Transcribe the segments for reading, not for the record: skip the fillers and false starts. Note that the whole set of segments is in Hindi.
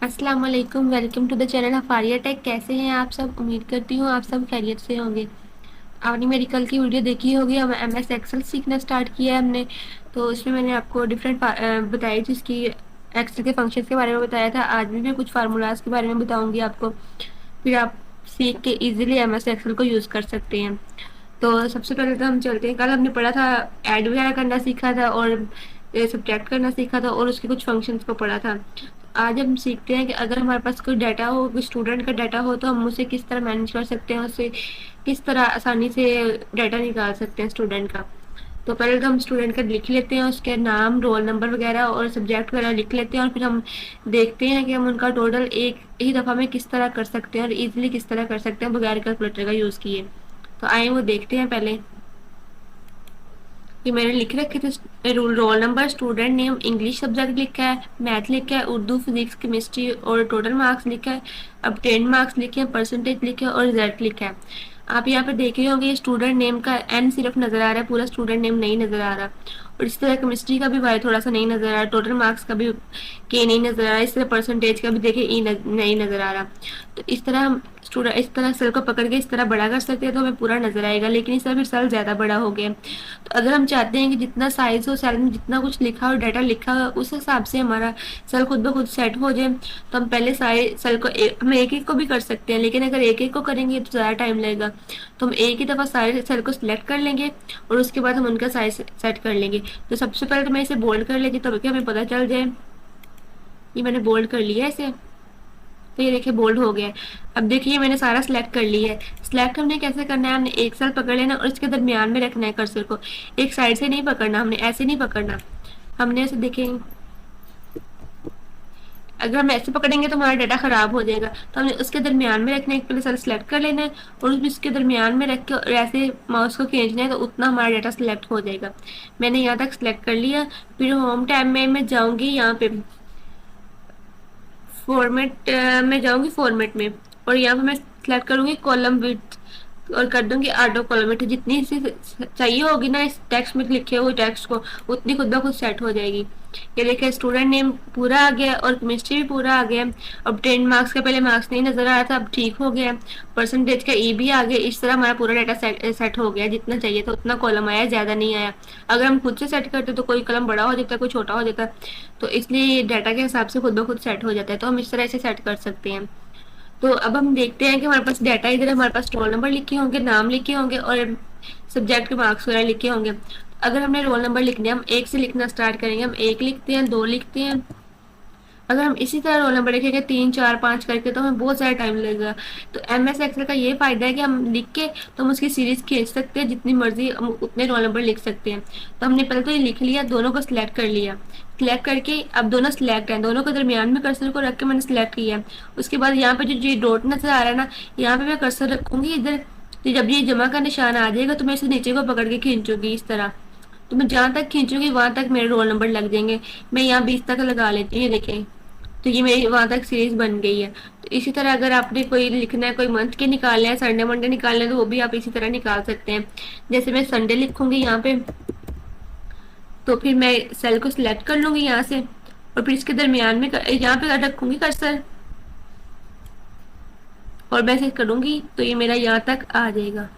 अस्सलाम वालेकुम। Welcome to the channel Hafaria tech. कैसे हैं आप सब? उम्मीद करती हूँ आप सब खैरियत से होंगे। आपने मेरी कल की वीडियो देखी होगी। हम MS एक्सेल सीखना स्टार्ट किया है हमने। तो उसमें मैंने आपको डिफरेंट बताई थी, इसकी एक्सेल के फंक्शंस के बारे में बताया था। आज भी मैं कुछ फार्मूलाज के बारे में बताऊंगी आपको, फिर आप सीख के इजीली MS एक्सेल को यूज़ कर सकते हैं। तो सबसे पहले तो हम चलते हैं। कल हमने पढ़ा था, ऐड वगैरह करना सीखा था और सब्ट्रैक्ट करना सीखा था और उसके कुछ फंक्शंस को पढ़ा था। आज हम सीखते हैं कि अगर हमारे पास कोई डाटा हो, कोई स्टूडेंट का डाटा हो, तो हम उसे किस तरह मैनेज कर सकते हैं, उससे किस तरह आसानी से डाटा निकाल सकते हैं स्टूडेंट का। तो पहले तो हम स्टूडेंट का लिख लेते हैं, उसके नाम, रोल नंबर वगैरह और सब्जेक्ट वगैरह लिख लेते हैं, और फिर हम देखते हैं कि हम उनका टोटल एक ही दफ़ा में किस तरह कर सकते हैं और इजीली किस तरह कर सकते हैं बगैर कैलकुलेटर का यूज़ किए। तो आए वो देखते हैं। पहले ये मैंने लिख रखे थे, roll number, student name, English subject लिखा है, मैथ लिखा है, उर्दू, फिजिक्स, केमिस्ट्री और टोटल मार्क्स लिखा है, अब 10 मार्क्स लिखे हैं, परसेंटेज लिखे हैं और रिजल्ट लिखा है। आप यहाँ पे देख रहे होंगे स्टूडेंट नेम का एन सिर्फ नजर आ रहा है, पूरा स्टूडेंट नेम नहीं नजर आ रहा। और इस तरह केमिस्ट्री का भी वाई थोड़ा सा नहीं नजर आ रहा, टोटल मार्क्स का भी के नहीं नजर आ रहा, इस तरह परसेंटेज का भी देखिए ई नहीं नजर आ रहा। तो इस तरह हम स्टूडेंट इस तरह सेल को पकड़ के इस तरह बड़ा कर सकते हैं तो हमें पूरा नजर आएगा, लेकिन इस तरह फिर सेल ज्यादा बड़ा हो गया। तो अगर हम चाहते हैं कि जितना साइज हो, सेल में जितना कुछ लिखा हो, डाटा लिखा हो, उस हिसाब से हमारा सेल खुद ब खुद सेट हो जाए, तो हम पहले सारे सेल को हम एक एक को भी कर सकते हैं, लेकिन अगर एक एक को करेंगे तो ज़्यादा टाइम लगेगा। तो हम एक ही दफ़ा सारे सेल को सिलेक्ट कर लेंगे और उसके बाद हम उनका साइज सेट कर लेंगे। तो सबसे पहले तो मैं इसे बोल्ड कर लेती तब कि हमें पता चल जाए। ये मैंने बोल्ड कर लिया है इसे, तो ये देखिए बोल्ड हो गया है। अब देखिए मैंने सारा सिलेक्ट कर लिया है। सिलेक्ट हमने कैसे करना है, हमने एक सेल पकड़ लेना और इसके दरमियान में रखना है कर्सर को। एक साइड से नहीं पकड़ना, हमने ऐसे नहीं पकड़ना, हमने ऐसे देखें, अगर हम ऐसे पकड़ेंगे तो हमारा डाटा खराब हो जाएगा। तो हमने उसके दरमियान में रखना है, पहले सेल सिलेक्ट कर लेना है और उसके दरमियान में रख के और ऐसे माउस को खींचना है, तो उतना हमारा डाटा सिलेक्ट हो जाएगा। मैंने यहाँ तक सिलेक्ट कर लिया। फिर होम टैब में मैं जाऊँगी, यहाँ पे फॉर्मेट में जाऊंगी, फॉर्मेट में, और यहाँ पे मैं सिलेक्ट करूंगी कॉलम विड्थ और कर दूंगी ऑटो कॉलम विड्थ। जितनी सी चाहिए होगी ना इस टेक्स्ट में लिखे हुए टेक्स्ट को, उतनी खुद ब खुद सेट हो जाएगी। ये देखिए स्टूडेंट नेम पूरा आ गया और केमिस्ट्री भी पूरा आ गया। अब 10 मार्क्स का पहले मार्क्स नहीं नजर आ रहा था, अब ठीक हो गया। परसेंटेज का ई भी आ गया। इस तरह हमारा पूरा डाटा सेट हो गया। जितना चाहिए था उतना कॉलम आया, ज़्यादा नहीं आया। अगर हम खुद से सेट करते तो कोई कॉलम बड़ा हो जाता, कोई छोटा हो जाता। तो इसलिए डाटा के हिसाब से खुद ब खुद सेट हो जाता है। तो हम इस तरह से सेट कर सकते हैं। तो अब हम देखते हैं कि हमारे पास डाटा, इधर हमारे पास रोल नंबर लिखे होंगे, नाम लिखे होंगे और सब्जेक्ट के मार्क्स वगैरह लिखे होंगे। अगर हमने रोल नंबर लिखने, हम एक से लिखना स्टार्ट करेंगे। हम एक लिखते हैं, दो लिखते हैं। अगर हम इसी तरह रोल नंबर लिखेंगे 3 4 5 करके, तो हमें बहुत सारा टाइम लगेगा। तो MS एक्सेल का ये फायदा है कि हम लिख के तो हम उसकी सीरीज खींच सकते हैं, जितनी मर्जी हम उतने रोल नंबर लिख सकते हैं। तो हमने पहले तो ये लिख लिया, दोनों को सिलेक्ट कर लिया। सिलेक्ट करके अब दोनों सिलेक्ट हैं, दोनों के दरमियान में कर्सर को रख के मैंने सिलेक्ट किया। उसके बाद यहाँ पे जो डॉट नजर आ रहा है ना, यहाँ पे मैं कर्सर रखूंगी इधर। तो जब ये जमा का निशान आ जाएगा तो मैं इसे नीचे को पकड़ के खींचूंगी इस तरह। तो मैं जहाँ तक खींचूंगी वहां तक मेरे रोल नंबर लग जाएंगे। मैं यहाँ 20 तक लगा लेती हूँ, ये देखें। तो ये मेरी वहां तक सीरीज बन गई है। तो इसी तरह अगर आपने कोई लिखना है, कोई मंथ के निकालना है, संडे मंडे निकालना है, तो वो भी आप इसी तरह निकाल सकते हैं। जैसे मैं संडे लिखूंगी यहाँ पे, तो फिर मैं सेल को सिलेक्ट कर लूंगी यहाँ से और फिर इसके दरमियान में यहाँ पे रखूंगी कर्सर और मैं इसे करूंगी तो ये मेरा यहाँ तक आ जाएगा।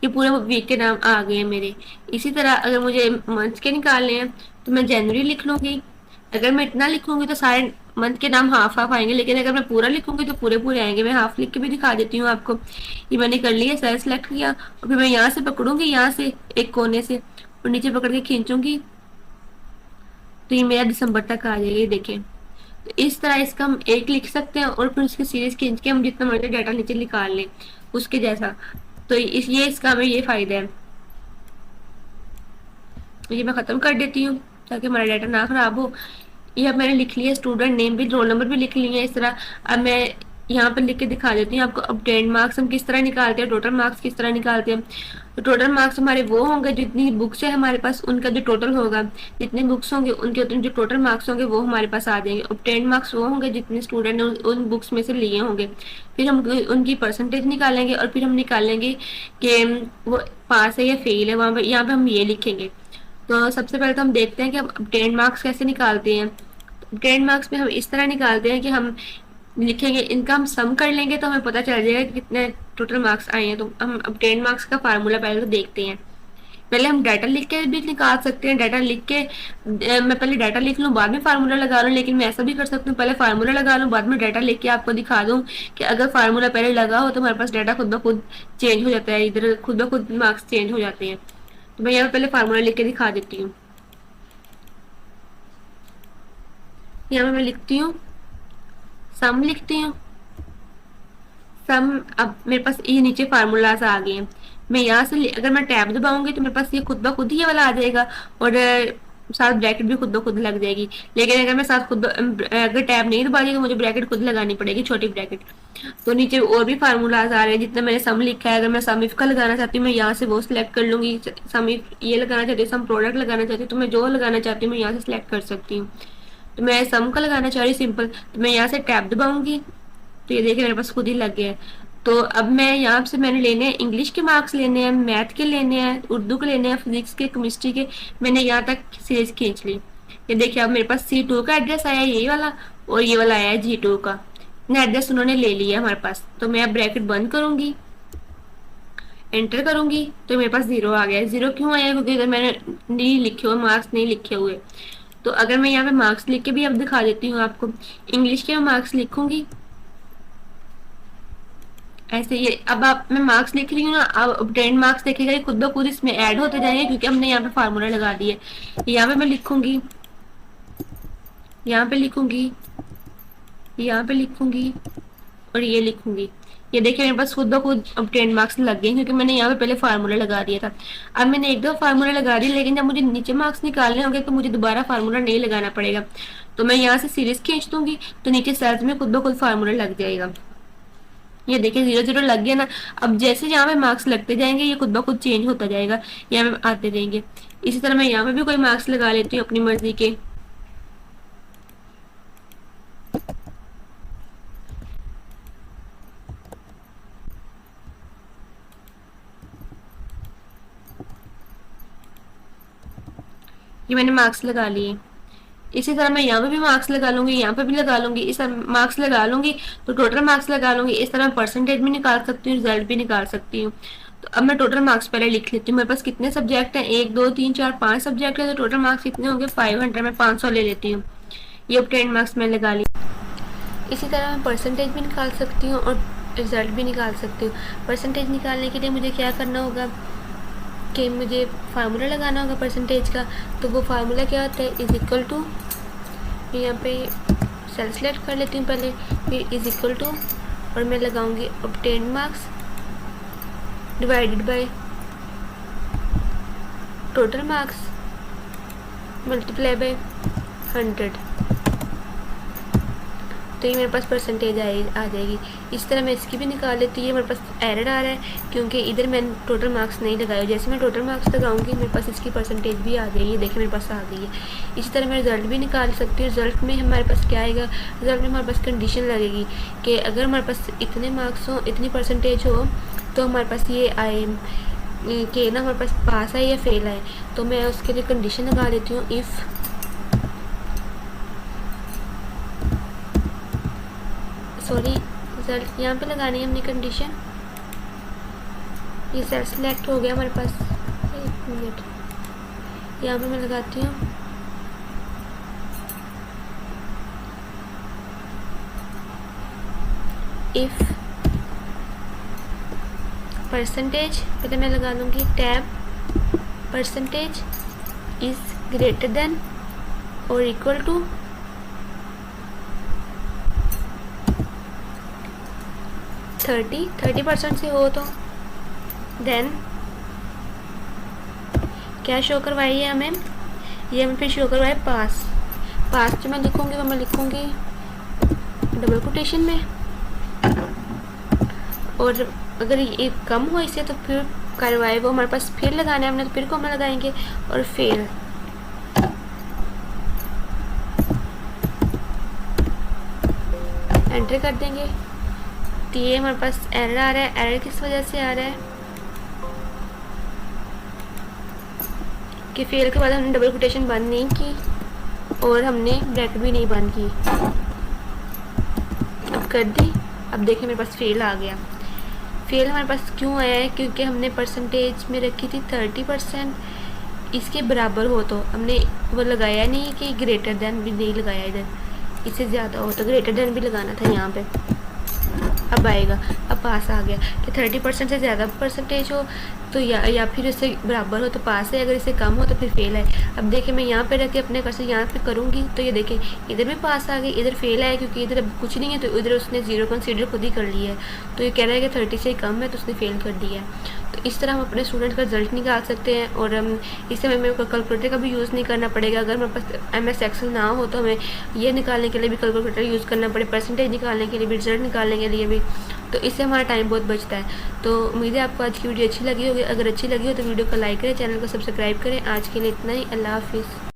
ये पूरे वीक के नाम आ गए हैं मेरे। इसी तरह अगर मुझे मंथ के निकालने हैं तो मैं जनवरी लिख लूंगी। अगर मैं इतना लिखूंगी तो सारे मंथ के नाम हाफ हाफ आएंगे, लेकिन अगर मैं पूरा लिखूंगी तो पूरे पूरे आएंगे। मैं हाफ लिख के भी दिखा देती हूँ आपको। ये मैंने कर लिया, सेल सेलेक्ट किया और फिर मैं यहाँ से पकड़ूंगी, यहाँ से एक कोने से, और नीचे पकड़ के खींचूंगी तो ये मेरा दिसंबर तक आ जाएगा। ये देखें। तो इस तरह इसका हम एक लिख सकते हैं और फिर उसकी सीरीज खींच के हम जितना मर्जी डाटा नीचे निकाल लें उसके जैसा। तो ये इसका हमें ये फायदा है। तो ये मैं खत्म कर देती हूँ ताकि हमारा डाटा ना खराब हो। ये अब मैंने लिख लिया, स्टूडेंट नेम भी, रोल नंबर भी लिख लिए हैं इस तरह। अब मैं यहाँ पर लिख के दिखा देती हूँ आपको। अब 10 मार्क्स हम किस तरह निकालते हैं, टोटल मार्क्स किस तरह निकालते हैं। तो टोटल मार्क्स हमारे वो होंगे जितनी बुक्स है हमारे पास, उनका जो टोटल होगा, जितने बुक्स होंगे उनके उतने जो टोटल मार्क्स होंगे वो हमारे पास आ जाएंगे। अब 10 मार्क्स वो होंगे जितने स्टूडेंट ने उन बुक्स में से लिए होंगे। फिर हम उनकी परसेंटेज निकालेंगे और फिर हम निकालेंगे कि वो पास है या फेल है। वहाँ पर यहाँ पे हम ये लिखेंगे। तो सबसे पहले तो हम देखते हैं कि हम 10 मार्क्स कैसे निकालते हैं। ट्रेंड मार्क्स में हम इस तरह निकालते हैं कि हम लिखेंगे, इनका हम सम कर लेंगे तो हमें पता चल जाएगा कि कितने टोटल मार्क्स आए हैं। तो हम अब ट्रेंड मार्क्स का फार्मूला पहले तो देखते हैं। पहले हम डाटा लिख के भी निकाल सकते हैं, डाटा लिख के मैं पहले डाटा लिख लूँ बाद में फार्मूला लगा लूँ, लेकिन मैं ऐसा भी कर सकती हूँ पहले फार्मूला लगा लूँ बाद में डाटा लिख के आपको दिखा दूँ कि अगर फार्मूला पहले लगा हो तो हमारे पास डाटा खुद ब खुद चेंज हो जाता है, इधर खुद ब खुद मार्क्स चेंज हो जाते हैं। तो मैं यहाँ पे पहले फार्मूला लिख के दिखा देती हूँ। यहाँ पे मैं लिखती हूँ, सम लिखती हूँ, सम। अब मेरे पास ये नीचे फार्मूलाज आ गए हैं। मैं यहाँ से अगर मैं टैब दबाऊंगी तो मेरे पास ये खुद ब खुद ही ये वाला आ जाएगा और साथ ब्रैकेट भी खुद ब खुद लग जाएगी। लेकिन अगर मैं साथ खुद अगर टैब नहीं दबा रही तो मुझे ब्रैकेट खुद लगानी पड़ेगी, छोटी ब्रैकेट। तो नीचे और भी फार्मूलाज आ रहे हैं जितना मैंने सम लिखा है। अगर मैं सम इफ का लगाना चाहती हूँ मैं यहाँ से वो सिलेक्ट कर लूंगी। सम इफ ये लगाना चाहती हूँ, सम प्रोडक्ट लगाना चाहती हूँ, तो मैं जो लगाना चाहती हूँ मैं यहाँ से सिलेक्ट कर सकती हूँ। तो मैं सम का लगाना चाह रही हूँ सिंपल, तो मैं यहाँ से टैब दबाऊंगी तो ये देखिए मेरे पास खुद ही लग गया है। तो अब मैं यहाँ से मैंने लेने हैं, इंग्लिश के मार्क्स लेने हैं, मैथ के लेने हैं, उर्दू के लेने हैं, फिजिक्स के, केमिस्ट्री के। मैंने यहाँ तक सीरीज खींच ली। ये देखिए अब मेरे पास C2 का एड्रेस आया है ये वाला, और ये वाला आया है G2 का। इतना एड्रेस उन्होंने ले लिया हमारे पास। तो मैं अब ब्रैकेट बंद करूंगी, एंटर करूंगी तो मेरे पास 0 आ गया। 0 क्यों आया? क्योंकि इधर मैंने नहीं लिखे हुए, मार्क्स नहीं लिखे हुए। तो अगर मैं यहाँ पे मार्क्स लिख के भी अब दिखा देती हूँ आपको। इंग्लिश के मैं मार्क्स लिखूंगी ऐसे, ये अब आप मैं मार्क्स लिख रही हूँ ना, अब ट्रेंड मार्क्स देखेगा खुद ब खुद इसमें ऐड होते जाएंगे क्योंकि हमने यहाँ पे फार्मूला लगा दिए। यहाँ पे मैं लिखूंगी, यहाँ पे लिखूंगी, यहाँ पे लिखूंगी और ये लिखूंगी। ये देखिए मेरे पास खुद ब खुद अब ट्रेंड मार्क्स लग गए क्योंकि मैंने यहाँ पे पहले फार्मूला लगा दिया था। अब मैंने एक दो फार्मूला लगा दिया, लेकिन जब मुझे नीचे मार्क्स निकालने होंगे तो मुझे दोबारा फार्मूला नहीं लगाना पड़ेगा। तो मैं यहाँ से सीरीज खींच दूंगी तो नीचे सेल्स में खुद ब खुद फार्मूला लग जाएगा। ये देखिए 0 0 लग गया ना। अब जैसे यहाँ पे मार्क्स लगते जाएंगे ये खुद ब खुद चेंज होता जाएगा, यहाँ पे आते जाएंगे। इसी तरह मैं यहाँ पे भी कोई मार्क्स लगा लेती हूँ अपनी मर्जी के। ये मैंने मार्क्स लगा लिए। इसी तरह मैं यहाँ पे भी मार्क्स लगा लूंगी, यहाँ पे भी लगा लूंगी, इस मार्क्स लगा लूंगी तो टोटल मार्क्स लगा लूंगी। इस तरह परसेंटेज भी निकाल सकती हूँ, रिजल्ट भी निकाल सकती हूँ। तो अब मैं टोटल मार्क्स पहले लिख लेती हूँ। मेरे पास कितने सब्जेक्ट हैं? 1 2 3 4 5 सब्जेक्ट है, तो टोटल मार्क्स कितने होंगे? 500 में 500 ले लेती हूँ। ये अब 10 मार्क्स मैं लगा ली। इसी तरह मैं परसेंटेज भी निकाल सकती हूँ और रिजल्ट भी निकाल सकती हूँ। परसेंटेज निकालने के लिए मुझे क्या करना होगा कि मुझे फार्मूला लगाना होगा परसेंटेज का। तो वो फार्मूला क्या होता है? इज इक्वल टू, यहाँ पे सेल सेलेक्ट कर लेती हूँ पहले, फिर इज इक्वल टू और मैं लगाऊंगी obtained marks divided by total marks multiply by 100। तो ये मेरे पास परसेंटेज आ जाएगी। इस तरह मैं इसकी भी निकाल लेती हूँ। ये मेरे पास एरर आ रहा है क्योंकि इधर मैंने टोटल मार्क्स नहीं लगाए। जैसे मैं टोटल मार्क्स लगाऊंगी मेरे पास इसकी परसेंटेज भी आ जाएगी। देखिए मेरे पास आ गई है। इसी तरह मैं रिजल्ट भी निकाल सकती हूँ। रिजल्ट में हमारे पास क्या आएगा? रिजल्ट में हमारे पास कंडीशन लगेगी कि अगर हमारे पास इतने मार्क्स हो, इतनी परसेंटेज हो, तो हमारे पास ये आए कि ना हमारे पास पास आए या फेल आए। तो मैं उसके लिए कंडीशन लगा देती हूँ, इफ़ सॉरी रिजल्ट यहाँ पे लगानी है हमने कंडीशन। ये सेल सेलेक्ट हो गया हमारे पास, 1 मिनट, यहाँ पे मैं लगाती हूँ इफ परसेंटेज, पहले मैं लगा लूँगी tab percentage is greater than और इक्वल टू 30% से हो तो देन क्या शो करवाई है हमें? ये हमें फिर शो करवाए पास। पास जो मैं लिखूँगी वो मैं लिखूँगी डबल कोटेशन में, और अगर ये कम हो इससे तो फिर करवाए वो हमारे पास फिर लगाना है हमने, तो फिर को हम लगाएंगे और फेल। एंटर कर देंगे। तो ये हमारे पास एरर आ रहा है। एरर किस वजह से आ रहा है कि फेल के बाद हमने डबल कोटेशन बंद नहीं की। और हमने ब्रैकेट भी नहीं बंद की। अब कर दी। अब देखें मेरे पास फेल आ गया। फेल हमारे पास क्यों आया है? क्योंकि हमने परसेंटेज में रखी थी 30%, इसके बराबर हो तो हमने वो लगाया नहीं कि ग्रेटर देन भी नहीं लगाया, इधर इससे ज़्यादा हो तो ग्रेटर देन भी लगाना था यहाँ पे। अब आएगा, अब पास आ गया कि 30% से ज़्यादा परसेंटेज हो तो या फिर इससे बराबर हो तो पास है, अगर इससे कम हो तो फिर फेल है। अब देखिए मैं यहाँ पे रख के अपने कर्सर यहाँ पे करूँगी तो ये देखिए इधर भी पास आ गई, इधर फेल है क्योंकि इधर अब कुछ नहीं है तो इधर उसने ज़ीरो कंसीडर खुद ही कर लिया है। तो ये कह रहा है कि 30 से कम है तो उसने फेल कर दिया है। तो इस तरह हम अपने स्टूडेंट का रिजल्ट निकाल सकते हैं और हम इससे हमें कैलकुलेटर का भी यूज़ नहीं करना पड़ेगा। अगर हमारे पास MS एक्सेल ना हो तो हमें ये निकालने के लिए भी कैलकुलेटर यूज़ करना पड़े, परसेंटेज निकालने के लिए भी, रिजल्ट निकालने के लिए भी। तो इससे हमारा टाइम बहुत बचता है। तो उम्मीद है आपको आज की वीडियो अच्छी लगी होगी। अगर अच्छी लगी हो तो वीडियो को लाइक करें, चैनल को सब्सक्राइब करें। आज के लिए इतना ही। अल्लाह हाफिज़।